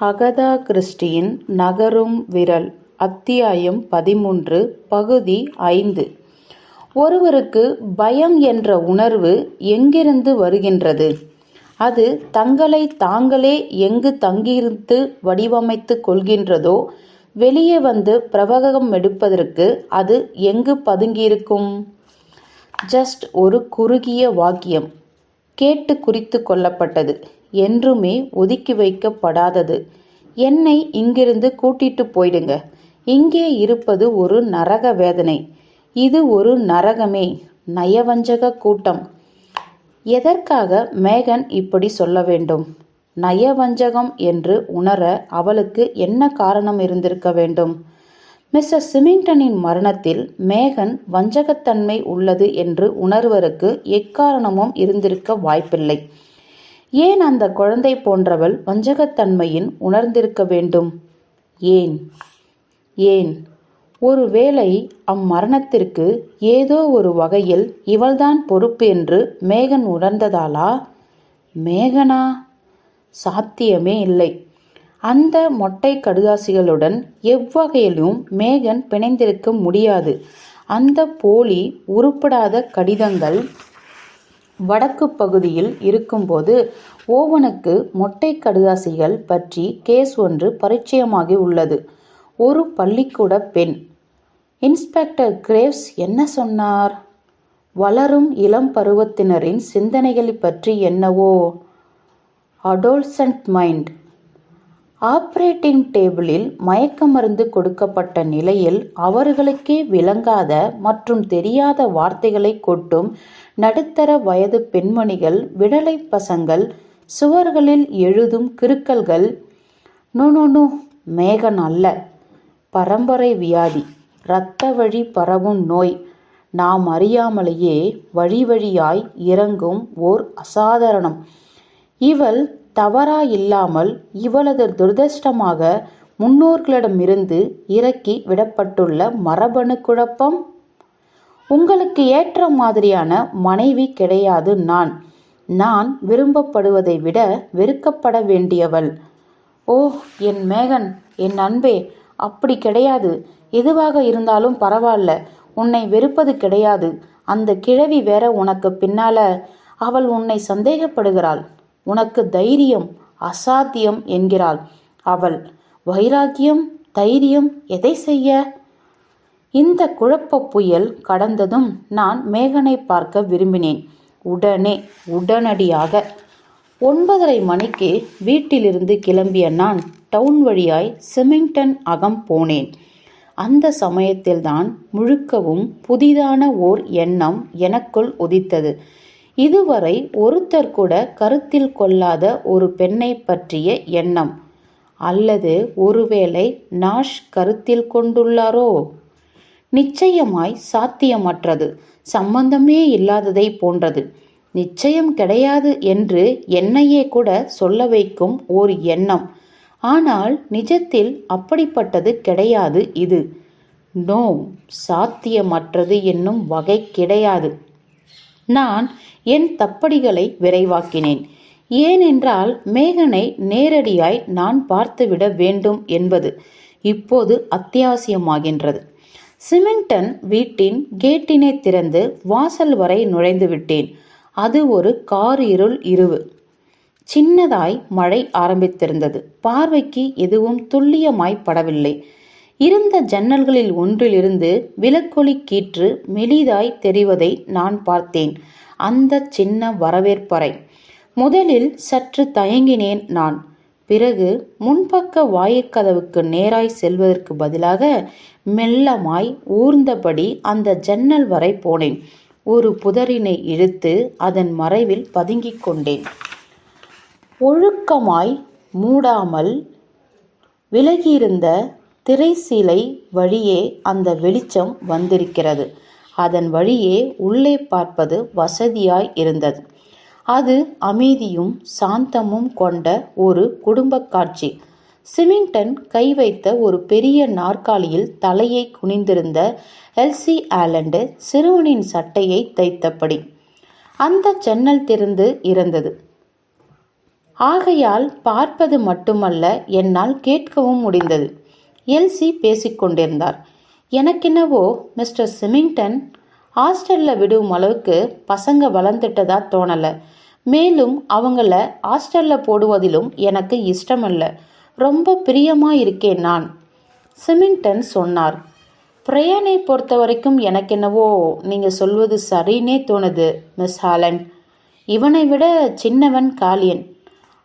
Agatha கிறிஸ்டியின் நகரும் விரல் அத்தியாயம் 13 பகுதி 5. ஒருவருக்கு பயம் என்ற உணர்வு எங்கிருந்து வருகின்றது? அது தங்களை தாங்களே எங்கு தங்கியிருந்து வடிவமைத்து கொள்கின்றதோ வெளியே வந்து பிரவகம் எடுப்பதற்கு அது எங்கு பதுங்கியிருக்கும்? ஜஸ்ட் ஒரு குறுகிய வாக்கியம், கேட்டு குறித்து கொள்ளப்பட்டது, என்றுமே ஒதுக்கி வைக்கப்படாதது. என்னை இங்கிருந்து கூட்டிட்டு போயிடுங்க. இங்கே இருப்பது ஒரு நரக வேதனை. இது ஒரு நரகமே. நயவஞ்சக கூட்டம். எதற்காக மேகன் இப்படி சொல்ல வேண்டும்? நயவஞ்சகம் என்று உணர அவளுக்கு என்ன காரணம் இருந்திருக்க வேண்டும்? மிஸ்ஸஸ் சிமிங்டனின் மரணத்தில் மேகன் வஞ்சகத்தன்மை உள்ளது என்று உணர்வருக்கு எக்காரணமும் இருந்திருக்க வாய்ப்பில்லை. ஏன் அந்த குழந்தை போன்றவள் வஞ்சகத்தன்மையின் உணர்ந்திருக்க வேண்டும்? ஏன் ஒருவேளை அம்மரணத்திற்கு ஏதோ ஒரு வகையில் இவள்தான் பொறுப்பு என்று மேகன் உணர்ந்ததாலா? மேகனா? சாத்தியமே இல்லை. அந்த மொட்டை கடுதாசிகளுடன் எவ்வகையிலும் மேகன் பிணைந்திருக்க முடியாது. அந்த போலி உருப்படாத கடிதங்கள் வடக்கு பகுதியில் இருக்கும்போது ஓவனுக்கு மொட்டை கடுதாசிகள் பற்றி கேஸ் ஒன்று பரிச்சயமாகி உள்ளது. ஒரு பள்ளிக்கூட பெண். இன்ஸ்பெக்டர் கிரேவ்ஸ் என்ன சொன்னார்? வளரும் இளம் பருவத்தினரின் சிந்தனைகளை பற்றி என்னவோ. அடோல்சன்ட் மைண்ட். ஆப்ரேட்டிங் டேபிளில் மயக்க மருந்து கொடுக்கப்பட்ட நிலையில் அவர்களுக்கே விளங்காத மற்றும் தெரியாத வார்த்தைகளை கொட்டும் நடுத்தர வயது பெண்மணிகள், விடலை பசங்கள், சுவர்களில் எழுதும் கிறுக்கல்கள். நோ, மேகன் அல்ல. பரம்பரை வியாதி, இரத்த வழி பரவும் நோய், நாம் அறியாமலேயே வழி வழியாய் இறங்கும் ஓர் அசாதாரணம். இவள் தவறாயில்லாமல் இவளது துரதிர்ஷ்டமாக முன்னோர்களிடமிருந்து இறக்கி விடப்பட்டுள்ள மரபணு குழப்பம். உங்களுக்கு ஏற்ற மாதிரியான மனைவி கிடையாது. நான் விரும்பப்படுவதை விட வெறுக்கப்பட வேண்டியவள். ஓ, என் மேகன், என் அன்பே, அப்படி கிடையாது. எதுவாக இருந்தாலும் பரவாயில்ல. உன்னை வெறுப்பது கிடையாது. அந்த கிழவி வேற உனக்கு பின்னால. அவள் உன்னை சந்தேகப்படுகிறாள். உனக்கு தைரியம் அசாத்தியம் என்கிறாள் அவள். வைராக்கியம், தைரியம் எதை செய்ய? இந்த குழப்ப புயல் கடந்ததும் நான் மேகனை பார்க்க விரும்பினேன். உடனடியாக 9:30 மணிக்கு வீட்டிலிருந்து கிளம்பிய நான் டவுன் வழியாய் சிமிங்டன் அகம் போனேன். அந்த சமயத்தில்தான் முழுக்கவும் புதிதான ஓர் எண்ணம் எனக்குள் உதித்தது. இதுவரை ஒருத்தர் கூட கருத்தில் கொள்ளாத ஒரு பெண்ணை பற்றிய எண்ணம். அல்லது ஒருவேளை நாஷ் கருத்தில் கொண்டுள்ளாரோ? நிச்சயமாய் சாத்தியமற்றது, சம்பந்தமே இல்லாததை போன்றது. நிச்சயம் கிடையாது என்று என்னையே கூட சொல்ல வைக்கும் ஓர் எண்ணம். ஆனால் நிஜத்தில் அப்படிப்பட்டது கிடையாது. இது நோ, சாத்தியமற்றது என்னும் வகை கிடையாது. நான் என் தப்படிகளை விரைவாக்கினேன். ஏனென்றால் மேகனை நேரடியாய் நான் பார்த்துவிட வேண்டும் என்பது இப்போது அத்தியாவசியமாகின்றது. சிமிங்டன் வீட்டின் கேட்டினை திறந்து வாசல் வரை நுழைந்து விட்டேன். அது ஒரு காரிருள் இரவு. சின்னதாய் மழை ஆரம்பித்திருந்தது. பார்வைக்கு எதுவும் துல்லியமாய் படவில்லை. இருந்த ஜன்னல்களில் ஒன்றிலிருந்து விளக்கொளி கீற்று மெலிதாய் தெரிவதை நான் பார்த்தேன். அந்த சின்ன வரவேற்பறை. முதலில் சற்று தயங்கினேன் நான். பிறகு முன்பக்க வாயிற்கதவுக்கு நேராய் செல்வதற்கு பதிலாக மெல்லமாய் ஊர்ந்தபடி அந்த ஜன்னல் வரை போனேன். ஒரு புதரினை இழுத்து அதன் மறைவில் பதுங்கிக் கொண்டேன். ஒழுக்கமாய் மூடாமல் விலகியிருந்த திரைசீலை வழியே அந்த வெளிச்சம் வந்திருக்கிறது. அதன் வழியே உள்ளே பார்ப்பது வசதியாய் இருந்தது. அது அமைதியும் சாந்தமும் கொண்ட ஒரு குடும்ப காட்சி. சிமிங்டன் கை வைத்த ஒரு பெரிய நாற்காலியில் தலையை குனிந்திருந்த எல்சி ஆலண்டு சிறுவனின் சட்டையை தைத்தபடி அந்த ஜன்னல் திறந்து இருந்தது. ஆகையால் பார்ப்பது மட்டுமல்ல, என்னால் கேட்கவும் முடிந்தது. எல்சி பேசிக்கொண்டிருந்தார். எனக்கென்னவோ மிஸ்டர் சிமிங்டன் ஹாஸ்டல்ல விடும் அளவுக்கு பசங்க வளர்ந்துட்டதா தோணல. மேலும் அவங்கள ஹாஸ்டல்ல போடுவதிலும் எனக்கு இஷ்டமல்ல. ரொம்ப பிரியமா இருக்கேன் நான், சிமிங்டன் சொன்னார். பிரயானை பொறுத்த வரைக்கும் எனக்கென்னவோ நீங்கள் சொல்வது சரின்னே தோணுது மிஸ் ஹாலண்ட். இவனை விட சின்னவன் காலியன்.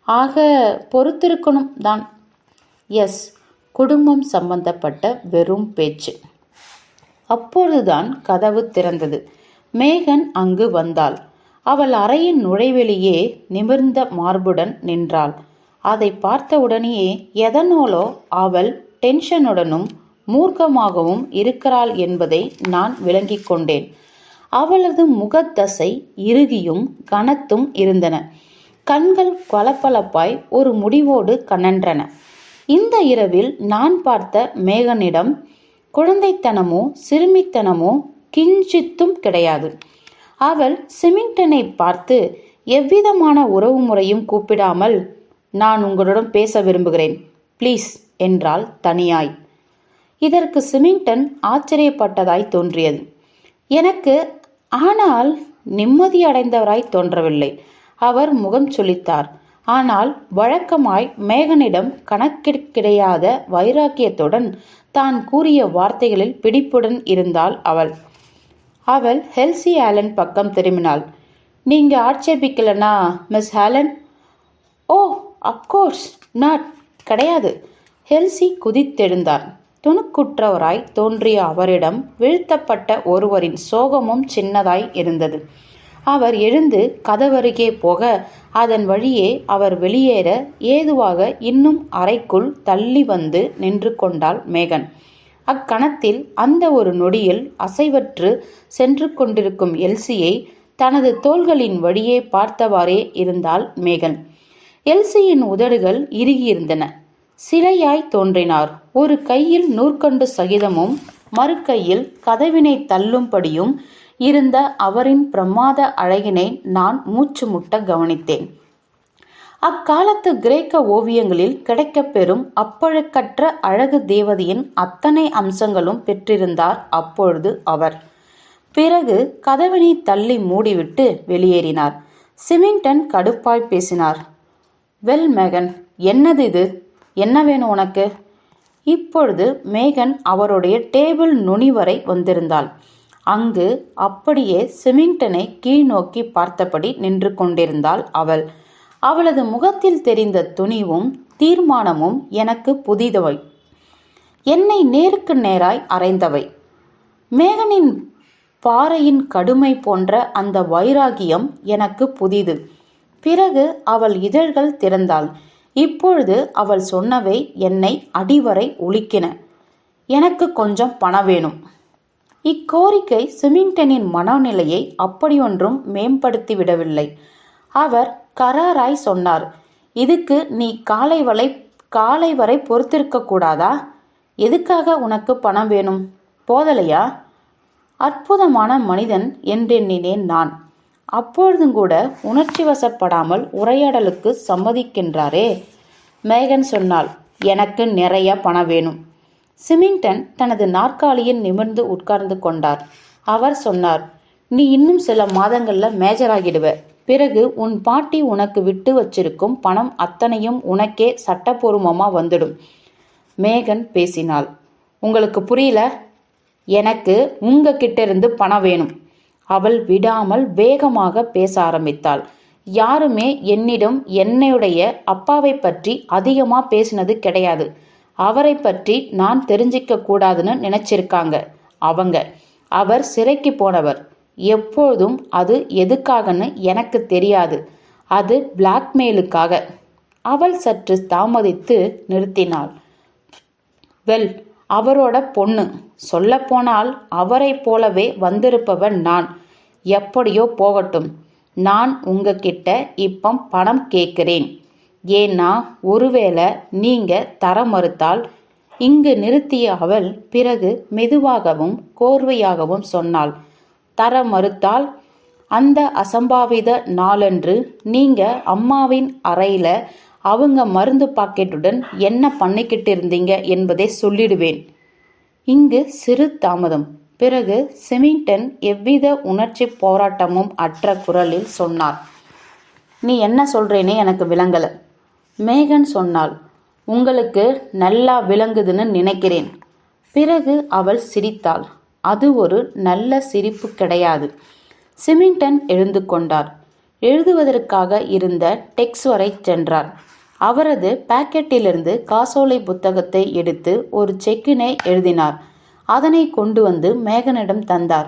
ஆக பொறுத்திருக்கணும் தான். எஸ், குடும்பம் சம்பந்தப்பட்ட வெறும் பேச்சு. அப்பொழுதுதான் கதவு திறந்தது. மேகன் அங்கு வந்தாள். அவள் அறையின் நுழைவெளியே நிமிர்ந்த மார்புடன் நின்றாள். அதை பார்த்தவுடனேயே எதனாலோ அவள் டென்ஷனுடனும் மூர்க்கமாகவும் இருக்கிறாள் என்பதை நான் விளங்கிக் கொண்டேன். அவளது முகத்தசை இறுகியும் கனத்தும் இருந்தன. கண்கள் பளபளப்பாய் ஒரு முடிவோடு கனன்றன. இந்த இரவில் நான் பார்த்த மேகனிடம் குழந்தைத்தனமோ சிறுமித்தனமோ கிஞ்சித்தும் கிடையாது. அவள் சிமிங்டனை பார்த்து எவ்விதமான உறவு முறையும் கூப்பிடாமல், நான் உங்களுடன் பேச விரும்புகிறேன் ப்ளீஸ் என்றாள் தனியாய். இதற்கு சிமிங்டன் ஆச்சரியப்பட்டதாய் தோன்றியது எனக்கு. ஆனால் நிம்மதியடைந்தவராய் தோன்றவில்லை. அவர் முகம் சுளித்தார். ஆனால் வழக்கமாய் மேகனிடம் கணக்கிற்கிடையாத வைராக்கியத்துடன் தான் கூறிய வார்த்தைகளில் பிடிப்புடன் இருந்தாள் அவள். அவள் எல்சி ஆலன் பக்கம் திரும்பினாள். நீங்க ஆட்சேபிக்கலனா Miss Allan? Oh, of course not. கிடையாது. எல்சி குதித்தெழுந்தார். துணுக்குற்றவராய் தோன்றிய அவரிடம் வீழ்த்தப்பட்ட ஒருவரின் சோகமும் சின்னதாய் இருந்தது. அவர் எழுந்து கதவருகே போக அதன் வழியே அவர் வெளியேற ஏதுவாக இன்னும் அறைக்குள் தள்ளி வந்து நின்று கொண்டாள் மேகன். அக்கணத்தில் அந்த ஒரு நொடியில் அசைவற்று சென்று கொண்டிருக்கும் எல்சியை தனது தோள்களின் வழியே பார்த்தவாறே இருந்தாள் மேகன். எல்சியின் உதடுகள் இறுகியிருந்தன. சிலையாய் தோன்றினார். ஒரு கையில் நூற்கண்டு சகிதமும் மறு கையில் கதவினை தள்ளும்படியும் இருந்த அவரின் பிரமாத அழகினை நான் மூச்சு முட்ட கவனித்தேன். அக்காலத்து கிரேக்க ஓவியங்களில் கிடைக்கப்பெறும் அப்பழுக்கற்ற அழகு தேவதையின் அத்தனை அம்சங்களும் பெற்றிருந்தார் அப்பொழுது அவர். பிறகு கதவினை தள்ளி மூடிவிட்டு வெளியேறினார். சிமிங்டன் கடுப்பாய் பேசினார். வெல் மேகன், என்னது இது? என்ன வேணும் உனக்கு? இப்பொழுது மேகன் அவருடைய டேபிள் நுனி வரை வந்திருந்தாள். அங்கு அப்படியே சிமிங்டனை கீழ் நோக்கி பார்த்தபடி நின்று கொண்டிருந்தாள் அவள். அவளது முகத்தில் தெரிந்த துணிவும் தீர்மானமும் எனக்கு புதிதவை, என்னை நேருக்கு நேராய் அறைந்தவை. மேகனின் பாறையின் கடுமை போன்ற அந்த வைராகியம் எனக்கு புதிது. பிறகு அவள் இதழ்கள் திறந்தாள். இப்பொழுது அவள் சொன்னவை என்னை அடிவரை உலுக்கின. எனக்கு கொஞ்சம் பணம் வேணும். இக்கோரிக்கை சிமிங்டனின் மனநிலையை அப்படியொன்றும் மேம்படுத்திவிடவில்லை. அவர் கராராய் சொன்னார். இதுக்கு நீ காலை வரை பொறுத்திருக்க கூடாதா? எதுக்காக உனக்கு பணம் வேணும்? போதலையா? அற்புதமான மனிதன் என்றெண்ணினேன் நான். அப்பொழுதும் கூட உணர்ச்சி வசப்படாமல் உரையாடலுக்கு சம்மதிக்கின்றாரே. மேகன் சொன்னாள். எனக்கு நிறைய பணம் வேணும். சிமிங்டன் தனது நாற்காலியில் நிமிர்ந்து உட்கார்ந்து கொண்டார். அவர் சொன்னார். நீ இன்னும் சில மாதங்கள்ல மேஜராகிடுவ. பிறகு உன் பாட்டி உனக்கு விட்டு வச்சிருக்கும் பணம் அத்தனையும் உனக்கே சட்டபூர்வமா வந்துடும். மேகன் பேசினாள். உங்களுக்கு புரியல? எனக்கு உங்க கிட்ட இருந்து பணம் வேணும். அவள் விடாமல் வேகமாக பேச ஆரம்பித்தாள். யாருமே என்னிடம் என்னுடைய அப்பாவை பற்றி அதிகமா பேசினது கிடையாது. அவரை பற்றி நான் தெரிஞ்சிக்க கூடாதுன்னு நினைச்சிருக்காங்க அவங்க. அவர் சிறைக்கு போனவர். எப்போதும் அது எதுக்காகன்னு எனக்கு தெரியாது. அது பிளாக்மெயிலுக்காக. அவள் சற்று தாமதித்து நிறுத்தினாள். வெல், அவரோட பொண்ணு. சொல்லப்போனால் அவரை போலவே வந்திருப்பவன் நான். எப்படியோ போகட்டும். நான் உங்ககிட்ட இப்போ பணம் கேட்கிறேன். ஏன்னா ஒருவேளை நீங்க தர மறுத்தால். இங்கு நிறுத்திய அவள் பிறகு மெதுவாகவும் கோர்வையாகவும் சொன்னாள். தர மறுத்தால்? அந்த அசம்பாவித நாளன்று நீங்க அம்மாவின் அறையில அவங்க மருந்து பாக்கெட்டுடன் என்ன பண்ணிக்கிட்டு இருந்தீங்க என்பதை சொல்லிடுவேன். இங்கு சிறு தாமதம். பிறகு செமிங்டன் எவ்வித உணர்ச்சி போராட்டமும் அற்ற குரலில் சொன்னார். நீ என்ன சொல்றேனே எனக்கு விளங்கல. மேகன் சொன்னாள். உங்களுக்கு நல்லா விளங்குதுன்னு நினைக்கிறேன். பிறகு அவள் சிரித்தாள். அது ஒரு நல்ல சிரிப்பு கிடையாது. சிமிங்டன் எழுந்து கொண்டார். எழுதுவதற்காக இருந்த டெக்ஸ் வரை சென்றார். அவரது பாக்கெட்டிலிருந்து காசோலை புத்தகத்தை எடுத்து ஒரு செக்கினை எழுதினார். அதனை கொண்டு வந்து மேகனிடம் தந்தார்.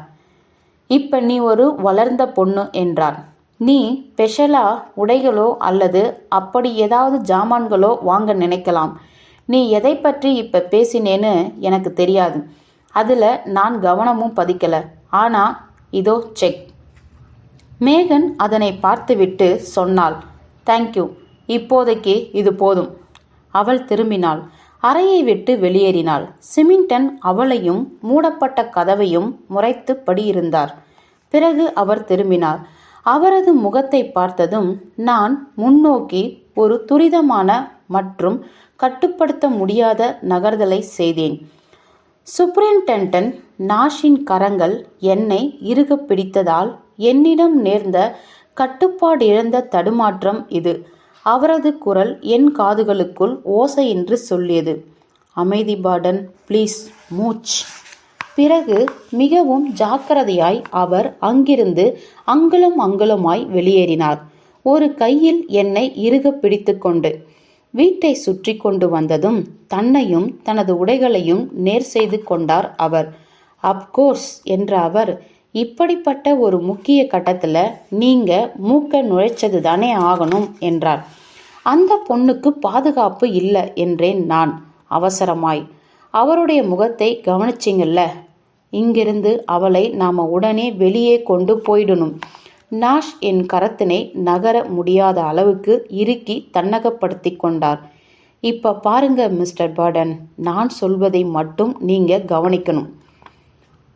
இப்ப நீ ஒரு வளர்ந்த பொண்ணு என்றார். நீ ஸ்பெஷலா உடைகளோ அல்லது அப்படி ஏதாவது ஜாமான்களோ வாங்க நினைக்கலாம். நீ எதை பற்றி இப்ப பேசினேன்னு எனக்கு தெரியாது. அதுல நான் கவனமும் பதிக்கல. ஆனா இதோ செக். மேகன் அதனை பார்த்துவிட்டு சொன்னாள். தேங்க்யூ, இப்போதைக்கு இது போதும். அவள் திரும்பினாள். அறையை விட்டு வெளியேறினாள். சிமிங்டன் அவளையும் மூடப்பட்ட கதவையும் முறைத்து படியிருந்தார். பிறகு அவர் திரும்பினார். அவரது முகத்தை பார்த்ததும் நான் முன்னோக்கி ஒரு துரிதமான மற்றும் கட்டுப்படுத்த முடியாத நகர்தலை செய்தேன். சூப்பரிண்டென்டன்ட் நாஷின் கரங்கள் என்னை இறுக பிடித்ததால் என்னிடம் நேர்ந்த கட்டுப்பாடிழந்த தடுமாற்றம் இது. அவரது குரல் என் காதுகளுக்குள் ஓசையின்றி சொல்லியது. அமைதி பார்டன், ப்ளீஸ், மூச். பிறகு மிகவும் ஜாக்கிரதையாய் அவர் அங்கிருந்து அங்குலம் அங்குலமாய் வெளியேறினார். ஒரு கையில் என்னை இறுக பிடித்து கொண்டு வீட்டை சுற்றி கொண்டு வந்ததும் தன்னையும் தனது உடைகளையும் நேர் செய்து கொண்டார் அவர். அப்கோர்ஸ் என்ற அவர், இப்படிப்பட்ட ஒரு முக்கிய கட்டத்தில் நீங்க மூக்க நுழைச்சது தானே ஆகணும் என்றார். அந்த பொண்ணுக்கு பாதுகாப்பு இல்லை என்றேன் நான் அவசரமாய். அவருடைய முகத்தை கவனிச்சிங்கல்ல. இங்கிருந்து அவளை நாம உடனே வெளியே கொண்டு போயிடணும். நாஷ் என் கரத்தினை நகர முடியாத அளவுக்கு இறுக்கி தன்னகப்படுத்தி கொண்டார். இப்ப பாருங்க மிஸ்டர் பார்டன், நான் சொல்வதை மட்டும் நீங்க கவனிக்கணும்.